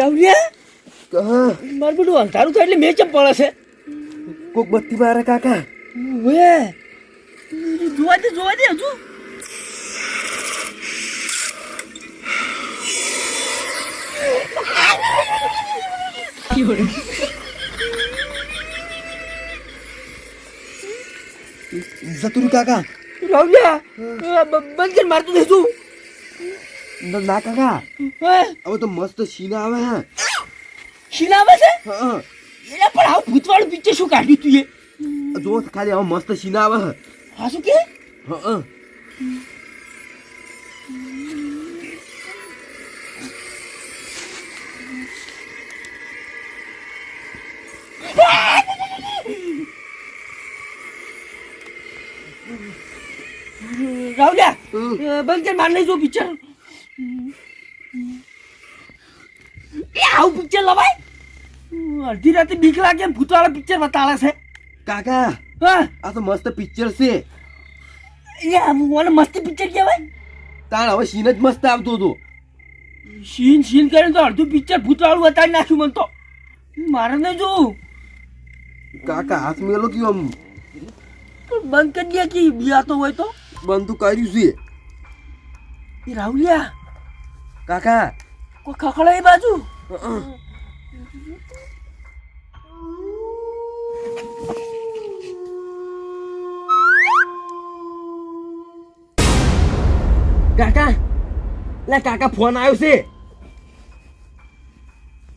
રાવલિયા હા મારું બધું અંધારું થાય એટલે મેં ચમ પડે છે કોક બત્તી મારે કાકા વે જોવા દે હજુ જતુરી કાકા રાવલિયા બંધ કરી મારતું દેશું ના કાકા હે હવે તો મસ્ત સીન આવે હે શીલા આવે છે હા એટલે પણ આવું ભૂતવાળું પિક્ચર શું કાઢ્યું તું એ જો ખાલી હવે મસ્ત સીન આવે હે હા શું કે હા રાવલિયા બંધ કરી માર નહીં જો પિક્ચર એ આવું પિક્ચર લવાય અડધી રાતે બીક લાગે એમ ભૂતવાળા પિક્ચર બતાવે છે કાકા હા આ તો મસ્ત પિક્ચર છે એ મને મસ્તી પિક્ચર કહેવાય તાણ હવે સીન જ મસ્ત આવતો હતો સીન કરીને તો અડધું પિક્ચર ભૂતવાળું બતાવી નાખ્યું મને તો મારે નહીં જોવું કાકા હાથ મેલો કયો આમ બંધ કરી દે કે બિયાતો હોય તો બંધ તો કર્યું છે એ રાવલિયા કાકા કોઈ ખખડા એ બાજુ કાકા લે કાકા ફોન આવ્યો છે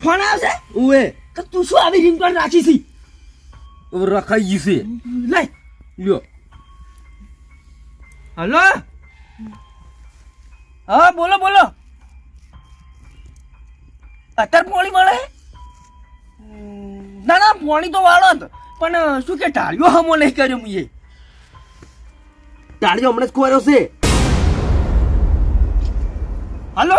ફોન આવશે ઓએ તો તું શું આવી રિંગટોન રાખી છી રખાઈ ગઈ છે લઈ લ્યો હલો હા બોલો અત્યારે પોણી મળે ના પોણી તો વાળો જ પણ શું કે ટાળ્યો હમો નહીં કર્યો મુએ ટાળીઓ હમણાં જ ખોર્યો છે હલો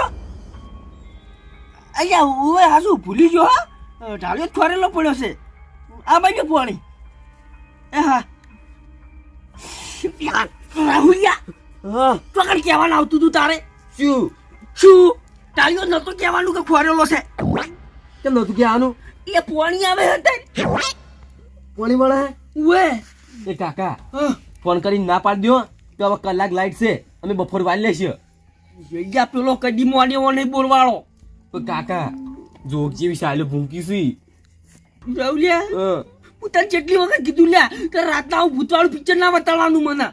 અહીંયા ઓવે હા શું ભૂલી ગયો હા ટાળ્યો જ ખોરેલો પડ્યો છે આ બાજુ પોણી એ હા રાહુલિયા હા ચોકડ કહેવાનું આવતું તું તારે શું ટાળીઓ નતો કહેવાનું કે ખોરેલો છે કેમ નતું કહેવાનું એ પોણી આવે હતા કોની મળે ઓવે એ કાકા ફોન કરીને ના પાડી દો તો હવે કલાક લાઈટ છે અમે બપોર વાળી લેશે જગ્યા પેલો કદી મોડેવો નહીં બોલવાળો તો કાકા જોગ જેવી સાલો ભૂંકી છે રાવલિયા હું તને જેટલી વખત કીધું લ્યા કે રાતના હું ભૂતવાળું પિક્ચર ના બતાવવાનું મને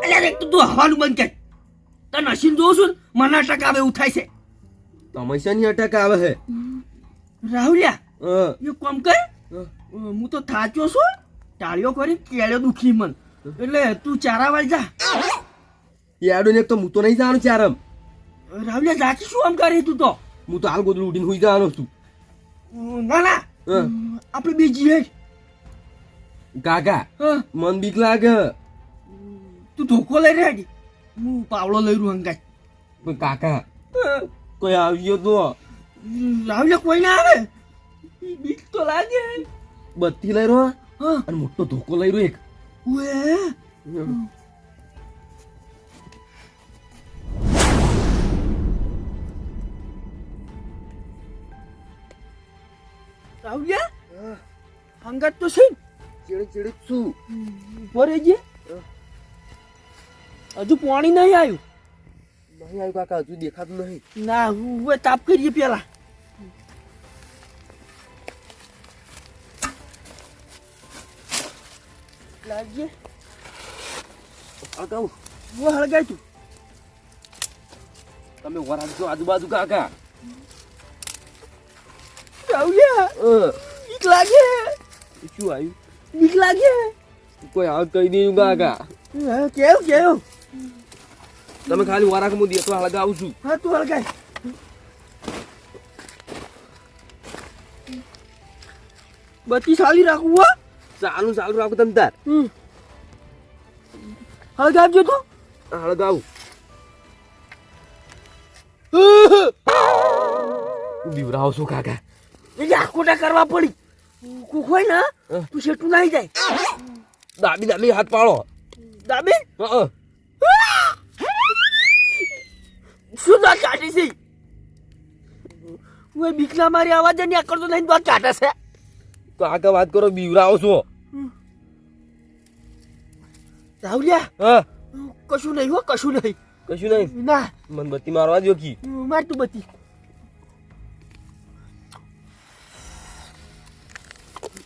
એટલે એક તો તું હવાનું બંધ કર તને હસીને જોઉં છું ને મને અટક આવે એવું થાય છે તમૈસાની અટક આવે છે રાહુલિયા એ કામ કર હું તો થાચ્યો છું ટાળીઓ કરી કેળ્યો દુખી મન એટલે તું ચારા વાળી જા યાડો ને તો હું તો નહીં જવાનું ચારમ રાહુલિયા જાતી શું આમ કરે તું તો હું તો હાલ ગોદડું ઉડીને હુઈ જવાનો છું ના આપણે બે જીએ કાકા મન બીક લાગે તું ધોકો લઈ રહ્યા હું પાવડો લઈ રહ્યું હંગાય પણ કાકા કોઈ આવ્યો તો રાહુલિયા કોઈ ના આવે બીક તો લાગે બત્તી લઈ રહ્યો અને મોટો ધોકો લઈ રહ્યો એક ઉએ રાહુલિયા હંગાત તો છે ચીડી શું ભરે જે હજુ પાણી નહીં આવ્યું નહીં આવ્યું કાકા હજુ દેખાતું નહીં ના હું તાપ કરીએ પેલા લાગીએ અગાઉ હું હળગાય તું તમે વરાજો આજુબાજુ કાકા રાહુલિયા બીક લાગે શું આવ્યું બીક લાગે કોઈ આવ કહી દેવું કાકા કેવું તમે ખાલી વરાક હું દેતો હળગાવું છું હા તું હળગાય બત્તી સાલી રાખવું હો ચાલુ રાખો તમે તાર હળગાવજો તું હળગાવું બીવરાવ છું કાકા એટલે આખોટા કરવા પડી હોય ને તું શેઠું નાઈ જાય દાબી હાથ પાડો દાબી શું ના ચાટી છે ઓય બીકના મારી અવાજ જ નહીં કરતો નહીં વાત કાઢે છે. કાકા વાત કરો બીવરાવો છો. રાહુલિયા હા કશું નહીં હો કશું નહીં. કશું નહીં. ના મને બત્તી મારવા દો કી. માર તું બતી.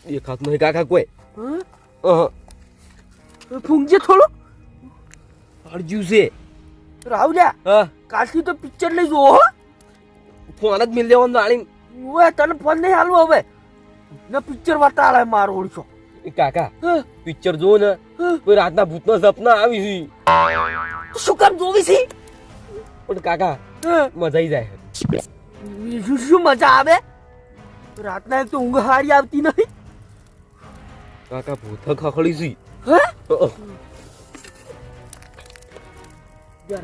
દેખાતું નહીં કાકા કોઈ. હા ફૂંકજે થોડું. અડજ્યું છે. રાહુલિયા હા કાલથી તો પિક્ચર લઈ જોવો હો. ફોન જ મિલ દેવાનો આળી. ઓય તને ફોન નહીં હાલવો હવે ને પિક્ચર વટાળે મારો ઓળખો. કાકા હા પિક્ચર જો ને કોઈ રાતના ભૂતનો સપના આવી છે. શું કામ જોવી છે? પણ કાકા મજા આવી જાય. શું મજા આવે? રાતના એક તો ઊંઘ હારી આવતી નહીં. કાકા ભૂત ખખડી છે. હે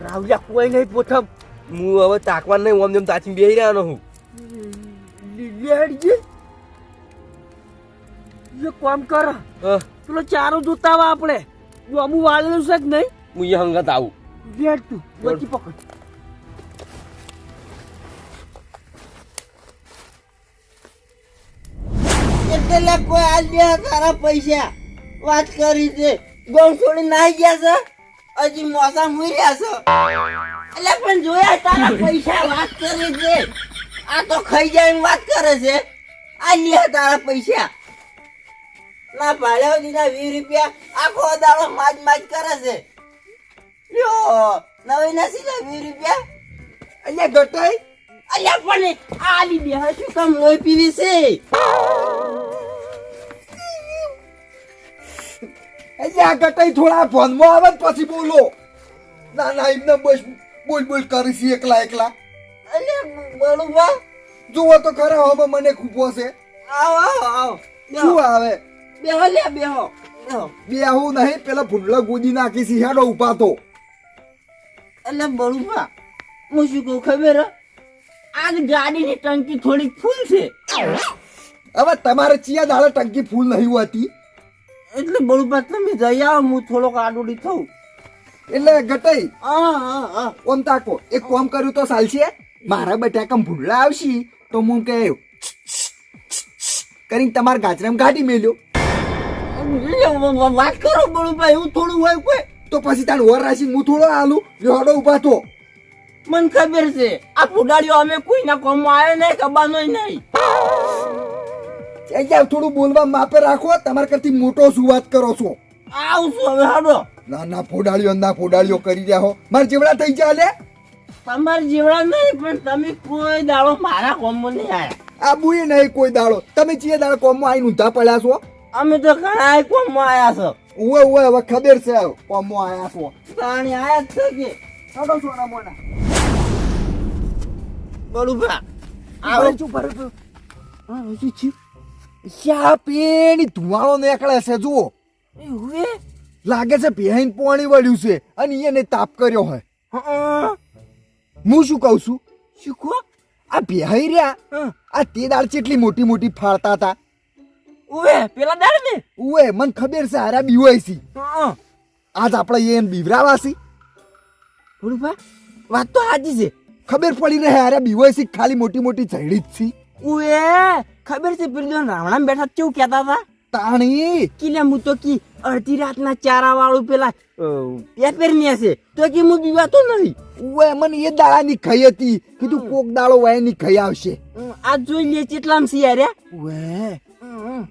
રાહુલિયા કોઈ નહીં પોથમ. હું હવે તાકવાન નહીં ઓમ જેમ તાચી બેહી રહ્યો હું. લેડજે એ કામ કર. પેલો ચારો જોતા આવા આપણે અમુ વાળેલું છે કે નહીં. હું અહીંયા હંગાત આવું. લેડ તું બચી પકડ. એટલે કોઈ આલ્યા તારા પૈસા વાત કરી છે ગોમ છોડી નાઈ ગયા છે હજી મોસા મુઈ રહ્યા છે એટલે પણ જોયા તારા પૈસા વાત કરી છે આ તો ખાઈ જાય એમ વાત કરે છે આલ્યા તારા પૈસા ના ભાડ્યા દીધા 20 રૂપિયા આખો દાડો માજ માજ કરે છે લ્યો નવી નથી 20 રૂપિયા અહીંયા ગટાઈ અલ્યા પણ આલી બે શું કામ લોહી પીવી છે અહીંયા ગટાઈ થોડા ફોનમાં આવે ને પછી બોલો. ના ના એમને બસ બોલ બોલ કરી છે એકલા એકલા. અલ્યા બળુબા જુઓ તો ખરા હવે મને ખૂબો છે. આવો આવો આવો શું આવે બેહો લે બેહો બેહો બેહું નહીં પેલા ભૂંડલા ગોદી નાખી છે હેડો ઉભા તો. એટલે બળુબા હું શું કહું ખબર હે? આજ ગાડીની ટંકી થોડીક ફૂલ છે હવે તમારે ચિયા દાડે ટંકી ફૂલ નહીં હોતી એટલે બળુબા તમે જઈ આવો હું થોડોક આડોડી થઉં એટલે ગટાઈ હા હા હા ઓમ તાકો એક કામ કર્યું તો ચાલશે. મારા બટાકમ ભૂંડલા આવશે તો હું કે કરીને તમારા ગાજરામાં ગાડી મેલ્યો વાત કરો બળુબા એવું થોડું હોય કોઈ તો પછી તાણ ઓર રાશી હું થોડો આલું હેડો ઉભા તો. મને ખબર છે આ ફુડાડીઓ અમે કોઈના કોમમાં આવ્યો નહીં કબાનો નહીં અહીંયા થોડું બોલવા માપે રાખો. તમારા કરતી મોટો શું વાત કરો છો? આવું છું હવે હાડો ના ના ફોડાળીઓ કરી રહ્યા હો. મારે જેવડા થઈ ગયા લે. તમારે જેવડા નહીં પણ તમે કોઈ દાડો મારા કોમમાં નહીં આવ્યા આ બુએ નહીં કોઈ દાડો. તમે ચીએ દાડો કોમમાં આવીને ઊંધા પડ્યા છો? અમે તો ઘણા કોમમાં આવ્યા છો ઉવે હવે ખબર છે કોમમાં આયા છો. તાણી આયા જ છે કે ચાલો સોના મોના બળુભા આવે ચૂપ ભરે. હા શું છે? શા પેણી ધુવાળો નીકળે છે જુઓ. હુએ લાગે છે બેહીન પાણી વળ્યું છે અને એને તાપ કર્યો હોય. હું શું કહું છું શું કહો આ બેહી રહ્યા આ તે દાળ ચેટલી મોટી મોટી ફાળતા હતા. ઉવે પેલા દાડ ને ઉવે મને ખબર છે હારા બીવાય છે. આજ આપણે એને બીવરાવાસી. બળુભા વાત તો સાચી છે ખબર પડી રહે હારા બીવાય છે ખાલી મોટી મોટી ઝડી જ છે. ઉવે ખબર છે પેલી રાવણા બેઠા કેવું કહેતા હતા તાણી કિલે હું તો કી અડધી રાતના ચારા વાળું પેલા પેપર ની હશે તો કે હું બીવાતો નહીં. ઉવે મને એ દાડાની ખાઈ હતી કીધું કોક દાડો વાયની ખાઈ આવશે. આ જોઈ લે કેટલામ છે યાર ઉવે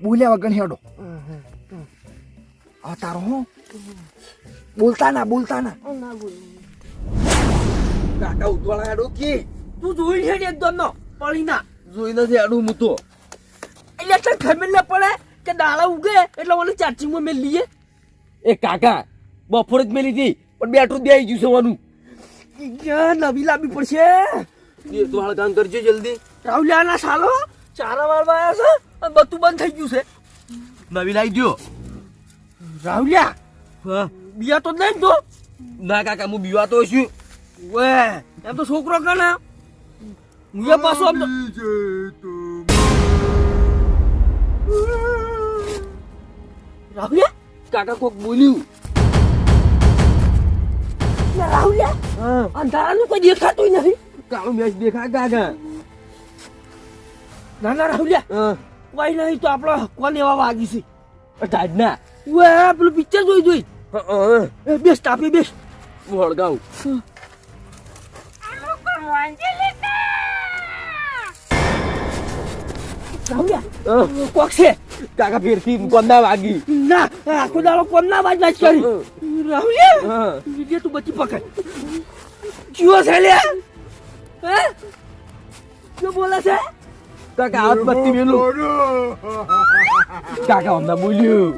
બોલ્યા વગર હેડો. આ તારો હો બોલતા ના કાકા ઉતવાળા હેડો કે તું જોઈ લે એકદમ નો પડી ના. જોઈ નથી આડું હું તો. એટલે તને ખબર ના પડે કે દાડા ઉગે એટલે મને ચાર્જિંગમાં મેં લઈએ. એ કાકા બપોર જ મેલી હતી પણ બેટરું દે આવી ગયું સવાનું. નવી લાવવી પડશે. એ તો હળગાન કરજો જલ્દી. રાહુલિયા ના સાલો ચારા વાળવા આવ્યા છે અને બધું બંધ થઈ ગયું છે. નવી લાવી દો. રાહુલિયા હા બિયા તો નહીં તો ના કાકા હું બીવાતો છું. વે એમ તો છોકરો કને હું પાછો આમ તો રાહુલિયા કાકા કોક બોલ્યું. રાહુલિયા અંધારાનું કોઈ દેખાતું નથી. કાળું મેચ દેખાય કાકા. ના ના રાહુલિયા હા કોઈ નહીં તો આપણો કોણ એવા વાગી છે ટાઢના ઓએ પેલું પિક્ચર જોઈ એ બેસ તાપી બેસ વળગાવ રાહુલિયા કોક છે કાકા ફેરથી કોના વાગી ના આખો દાડો કોણ ના વાજ વાજ કરી રાહુલિયા હા વિજય તું બચી પકડ કયો છે લ્યા હે શું બોલે છે કાકા હાથ બત્તી મેલું કાકા અમને બોલ્યું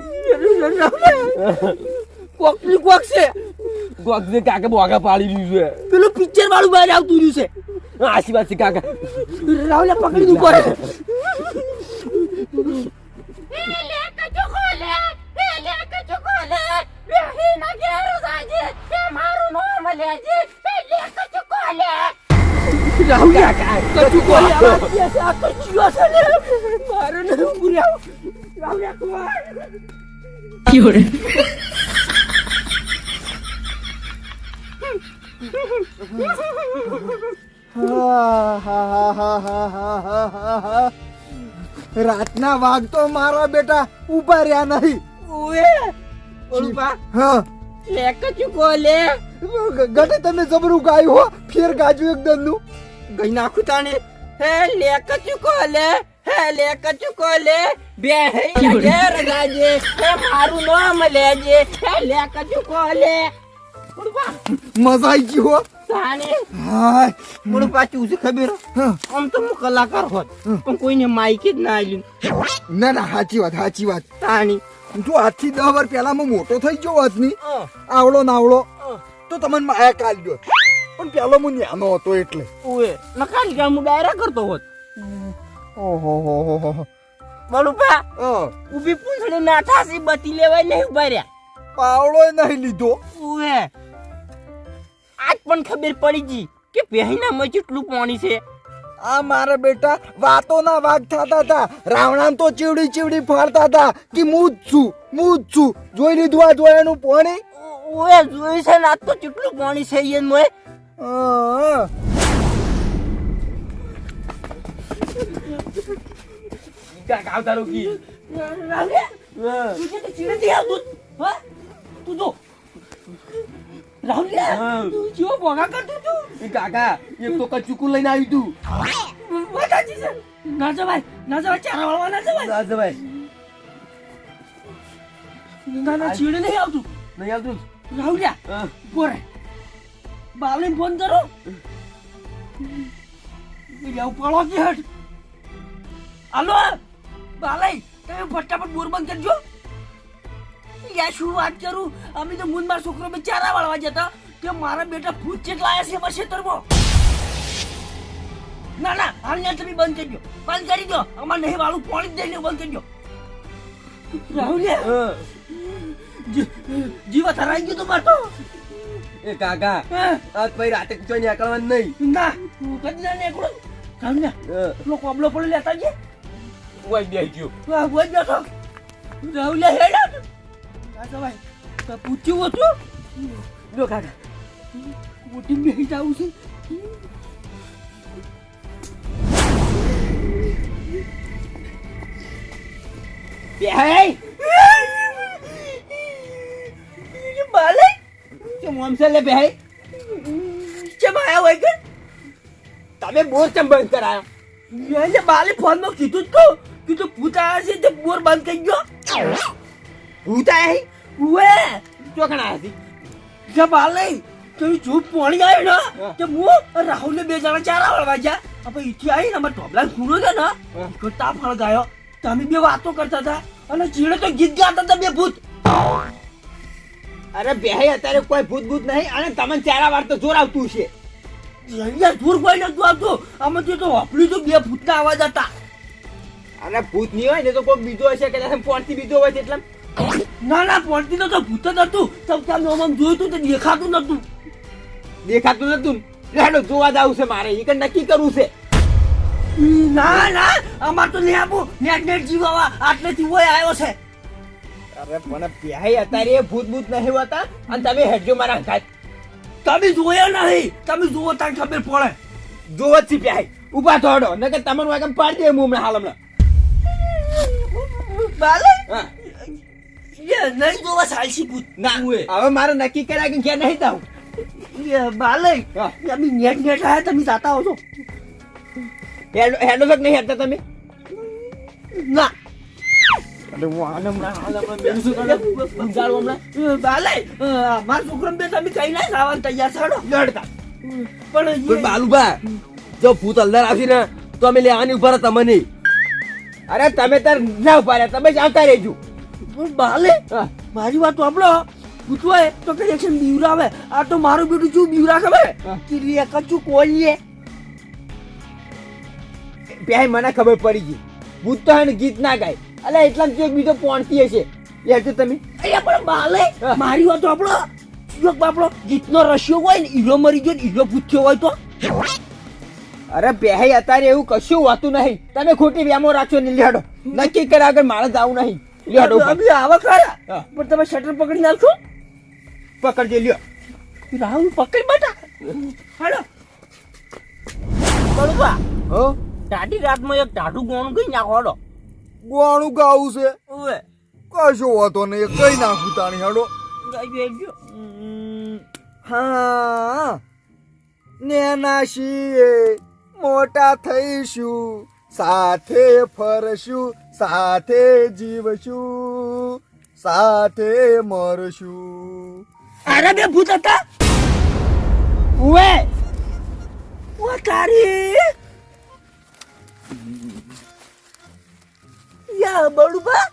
કોક કોક છે કોક જે કાકા બોગા પાડી દીધું છે પેલું પિક્ચર વાળું બહાર આવતું રહ્યું છે આશીર્વાદ છે કાકા રાહુલિયા પકડી દઉં પડે રાહુલિયા કચું કોલે આવાજ છે આ કચું છે ને મારે ન પૂર્યા રાહુલિયા કોણ રાતના વાઘ તો મારા બેટા ઉભા રહ્યા નહીં. ઓએ ઓળપા હા લે કચું કોલે ગટે તમે જબરું ગાયું હો ફેર ગાજુ એકદમ નું ગઈ નાખું તાને હે લે કચું કોલે હે લે કચું કોલે બે હે ઘેર ગાજે હે મારું નામ લેજે હે લે કચું કોલે ઓળપા મજા આવી ગઈ હો. તાને હાય ઓળપા ચૂ છે ખબર હા. આમ તો હું કલાકાર હોત પણ કોઈને માઈક જ ના આલ્યું ના ના સાચી વાત સાચી વાત. તાની જો આજથી 10 વાર પહેલા હું મોટો થઈ ગયો હોત ની આવડો નાવડો તો તમને માયા કાલ ગયો પણ પેલો હું ન્યાનો હતો એટલે. ઓએ નકાલી ગામ હું ડાયરા કરતો હોત ઓહો હો હો હો. બળુપા હા ઉભી પૂંછડી નાઠાસી બતી લેવાય નહીં ઉભા રહ્યા પાવડો નહીં લીધો. ઓએ આજ પણ ખબર પડી ગઈ કે પહેના માં કેટલું પાણી છે આ મારા બેટા વાતોના વાગ થતા હતા. રાવણાને તો ચીવડી ચીવડી ફાડતા હતા કે હું જ છું જોઈ લીધું આ જોયાનું પાણી. ઓએ જોઈ છે ને આજ તો કેટલું પાણી છે એ મોય હા. કાકા આવતા રોકી તું તો ચીડે દે આવતું હા તું તો રાહુલિયા તું જેવો ભોગા કરતો તું એ કાકા એક તો કચુકું લઈને આવ્યું તું વાતાજી છે ના જવાય ચારા વાળવા ના જવાય ના જવાય ના ના ચીડે નહીં આવતું નહીં આવતું રાહુલિયા હા. બોરે બાલે ફોન કરો જાવ પાડો કે હટ હાલો બાલે તમે ફટાફટ બોર બંધ કરજો યા શું વાત કરું અમે તો મુન માર છોકરો બે ચારા વાળવા જતા કે મારા બેટા ભૂત ચેટલા આયા છે એમાં ખેતરમાં ના ના હાલ ને તમે બંધ કરી દો અમાર નહીં વાળું પાણી જ દઈને બંધ કરી દો રાહુલિયા હા. જીવા થરાઈ ગયું તમાર તો એ કાકા હા. આજ પછી રાતે કોઈ નીકળવાનું નહીં ના હું કદી ના નીકળો રાહુલિયા હા. પેલો કોબલો પડે લેતા ગયા ઓય બેહી ગયો વાહ બોલ બેઠો રાહુલિયા હેડા રાજા ભાઈ તો પૂછ્યું હતું જો કાકા મોટી બેહી જાવું છે બેહાઈ બાલે કેમ ઓમસે લે બેહી કેમ આયા હોય કે તમે બોર ચમ બંધ કરાયો મેં બાલે ફોનમાં કીધું તો કીધું ભૂત આવ્યા છે તે બોર બંધ કરી ગયો ભૂત આયા ઉવે ચોકણ આયા હતી જે બાલે તો જૂઠ પાણી આવ્યું ને કે હું રાહુલ ને બે જણા ચારા વાળવા ગયા આપણે ઈથી આવી ને અમારે ઢોબલા ખૂણો છે ને તાપ ફળ ગાયો તમે બે વાતો કરતા હતા અને ચીડે તો ગીત ગાતા હતા બે ભૂત અરે બેહી અત્યારે કોઈ ભૂત ભૂત નહીં અને તમને ચારા વાર તો જોર આવતું છે અહીંયા દૂર કોઈ નતું આવતું આમાંથી તો વાપર્યું તો બે ભૂતના અવાજ હતા અરે ભૂત નહીં હોય ને તો કોઈ બીજો હશે કે પોણથી બીજો હોય એટલે ના ના પડતી તો ભૂત જ હતું તમે આમ જોયું તું તો દેખાતું નતું દેખાતું નતું લેડો જોવા જાવું છે મારે એ નક્કી કરવું છે ના ના અમાર તો નહીં આપું નેટ જીવાવા આટલેથી હોય આવ્યો છે અરે પણ બેહી અત્યારે ભૂત ભૂત નહીં હોતા અને તમે હેડજો મારા ઘાત તમે જોયા નહીં તમે જોવો તાર ખબર પડે જોવો જ છે બેહી ઉભા થોડો નકર તમને વાગમ પાડી દે હું હમણાં હાલ હમણાં બાલે હા એ નહીં જોવા સાલસી ભૂત ના હવે મારે નક્કી કર્યા કે ક્યાં નહીં જાઉં એ બાલે હા. અમે નેટ આયા તમે જાતા હો છો હેડો તક નહીં હેડતા તમે ના અરે હું હાલ હમણાં મેં શું કરે સમજાડું હમણાં બાલે મારા છોકરા બે તમે કઈ ના ખાવાનું તૈયાર છો લડતા પણ પણ બાલુબા જો ભૂત અંદર આવશે ને તો અમે લેવાની ઉભા રહ્યા તમને અરે તમે તાર ના ઉભા રહ્યા તમે જ આવતા રહેજો બાલે હા. મારી વાત તો આપણો પૂછવાય તો કઈ એક્શન બીવરાવે આ તો મારું બેટું શું બીવરા ખબર હા. કે રે કચું કોઈએ બે મને ખબર પડી ગઈ ભૂત તો હે ને ગીત ના ગાય અલે એટલા જ એક બીજો પોણતી હશે લેજો તમે અરે પણ બાલે હા. મારી વાત તો આપણો યોગ બાપડો ગીતનો રસ્યો હોય ને હીરો મરી ગયો ને હીરો પૂછ્યો હોય તો અરે બેહી અત્યારે એવું કશું હોતું નહીં તમે ખોટી વ્યામો રાખશો ને લેડો નક્કી કર્યા આગળ મારે જવું નહીં લેડો અમે આવા ખરા હા. પણ તમે શટર પકડી નાખશો પકડજો લ્યો રાહુલ પકડી બેટા હાલો બળુબા હો ટાઢી રાતમાં એક ટાઢું ગોણું કઈ નાખો હાલો ગોણું ગાવું છે ઓવે કશો હોતો નહીં કઈ નાખું તાણી હેડો ગાજો હા નેના છીએ મોટા થઈશું સાથે ફરશું સાથે જીવશું સાથે મરશું અરે બે ભૂત હતા ઉવે ઓ તારી યા બળુબા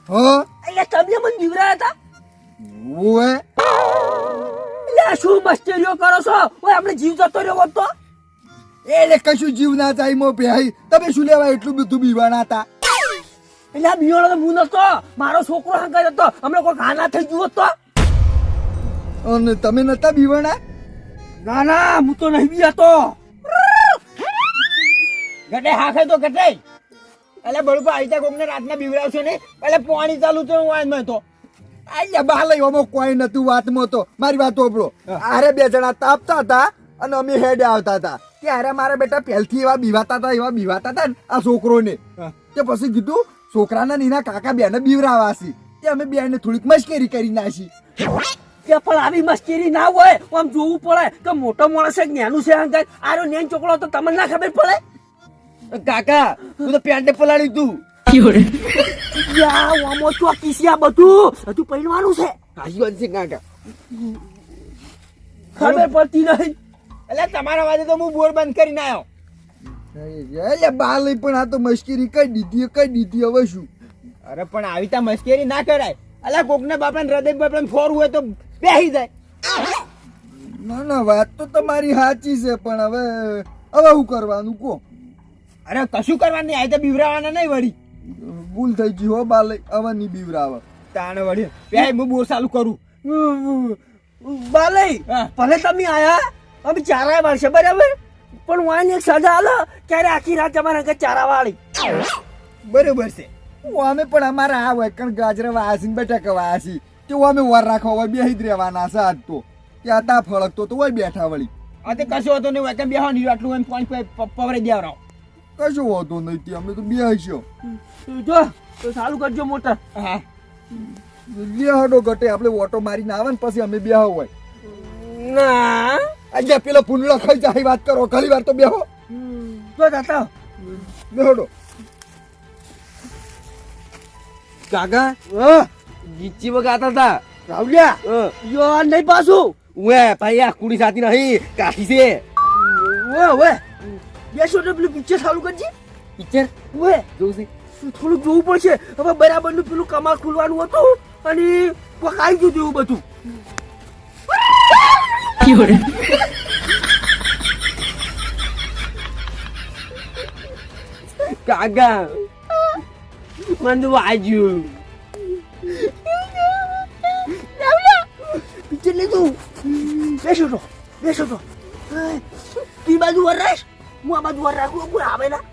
હા અહીંયા તમે મને જીવરા હતા ઓએ યા શું મસ્તીરીઓ કરો છો ઓય આપણે જીવ જતો રહ્યો હોત તો એટલે કશું જીવ ના જાય મો ભાઈ તમે શું લેવા એટલું બધું બીવાના હતા એટલે આ બિયોળો તો હું નતો મારો છોકરો હંકાઈ હતો હમણાં કોઈ ઘાના થઈ ગયો હોત તો અને તમે નતા બીવાના ના ના હું તો નહીં બિયાતો ગટે હાખે તો ગટે એટલે બળુપા આઈતા કોકને રાતના બીવરાવશો ને એટલે પાણી ચાલુ તો વાનમાં તો આયા બાલય ઓમો કોઈ નતું વાતમાં તો મારી વાત ઓપડો આરે બે જણા તાપતા હતા અને અમે હેડે આવતા હતા ત્યારે મારા બેટા પહેલથી એવા બીવાતા હતા ને આ છોકરોને તે પછી કીધું છોકરાના નીના કાકા બેને બીવરાવાસી તે અમે બેને થોડીક મશ્કરી કરી નાખી કે પણ આવી મસ્કરી ના હોય આમ જોવું પડે કે મોટો માણસ છે જ્ઞાનું છે હંકાઈ આરો નેન છોકરો તો તમને ના ખબર પડે કાકા તું તો પેન્ટે પલાળી તું યા ઓમો ચોકી છે આ બધું હજુ પહેરવાનું છે હાજી વાત છે કાકા ખબર પડતી નહીં એટલે તમારા વાજે તો હું બોર બંધ કરીને આવ્યો એટલે બાલય પણ આ તો મશ્કરી કઈ દીધી હવે શું અરે પણ આવી તા મસ્કેરી ના કરાય અલા કોકને બાપડા હૃદય બાપડા ફોર હોય તો બેહી જાય ના ના વાત તો તમારી સાચી છે પણ હવે શું કરવાનું કો અરે કશું કરવાનું નહીં આ તો બીવરાવાના નહીં વળી ભૂલ થઈ ગઈ હો બાલય હવે ની બીવરાવા તાણે વળી બે હું બોર ચાલુ કરું બાલય હા. ભલે તમે આયા અમે ચારા વાળશે બરાબર પણ વાને એક સજા આલો ક્યારે આખી રાત તમારા હંકે ચારા વાળી બરોબર છે અમે પણ અમારા આ વૈકણ ગાજરા વાસી બટાકા વાસી તે અમે વાર રાખવા હોય બેહી જ રહેવાના છે આજ તો ત્યાં તા ફળકતો તો હોય બેઠા વળી આ તે કશું હતો નહીં વાકે બેહો નહીં આટલું એમ પાણી પવરે દેવરાવ કશું હોતો નહીં અમે તો બેહશો જો તો ચાલુ કરજો મોટર હા લે હડો ગટે આપણે ઓટો મારીને આવે ને પછી અમે બેહો હોય ના આજે પેલો પુનડો ખાઈ જાય વાત કરો ઘણી વાર તો બેહો તો દાતા બેહડો કાકા ગીચી વગાતા હતા રાવલિયા યો નહીં પાછું ઉએ ભાઈ આ કુડી સાથી નહીં કાઠી છે ઓવે બેસો ને પેલું પિક્ચર ચાલુ કરજે પિક્ચર ઓવે જોઉં છે થોડુંક જોવું પડશે હવે બરાબર નું પેલું કમાલ ખુલવાનું હતું અને પકાઈ ગયું હતું એવું બધું કાકા મને વાજ્યું પિક્ચર લીધું બેસો તો તી બાજુ વર રાખ હું આ બાજુ વર રાખું કોઈ આવે ના